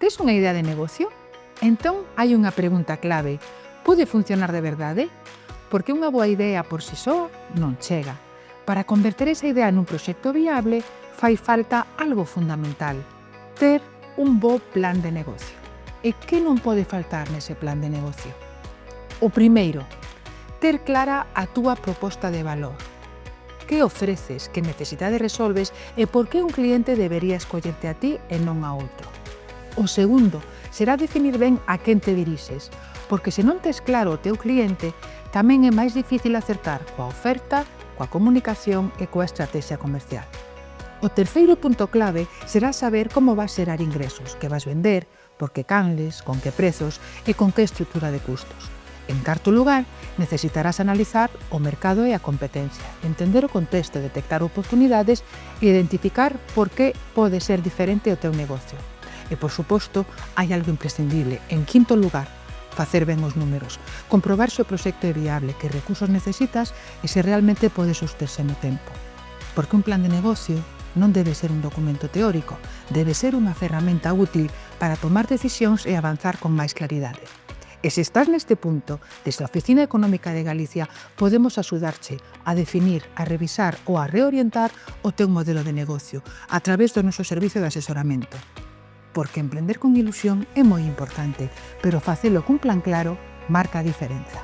Tes unha idea de negocio? Entón, hai unha pregunta clave. Pode funcionar de verdade? Porque unha boa idea por si só non chega. Para converter esa idea nun proxecto viable, fai falta algo fundamental: ter un bo plan de negocio. E que non pode faltar nese plan de negocio? O primeiro, ter clara a túa proposta de valor. Que ofreces, que necesidade resolves e por que un cliente debería escollerte a ti e non a outro. O segundo será definir ben a quen te dirixes, porque se non tes claro o teu cliente, tamén é máis difícil acertar coa oferta, coa comunicación e coa estrategia comercial. O terceiro punto clave será saber como vas xerar ingresos, que vas vender, por que canles, con que prezos e con que estrutura de custos. En cuarto lugar, necesitarás analizar o mercado e a competencia, entender o contexto, detectar oportunidades e identificar por que pode ser diferente o teu negocio. E, por suposto, hai algo imprescindible. En quinto lugar, facer ben os números, comprobar se o proxecto é viable, que recursos necesitas e se realmente pode sosterse no tempo. Porque un plan de negocio non debe ser un documento teórico, debe ser unha ferramenta útil para tomar decisións e avanzar con máis claridade. E se estás neste punto, desde a Oficina Económica de Galicia podemos axudarche a definir, a revisar ou a reorientar o teu modelo de negocio a través do noso servizo de asesoramento. Porque emprender con ilusión é moi importante, pero facelo cun plan claro marca a diferenza.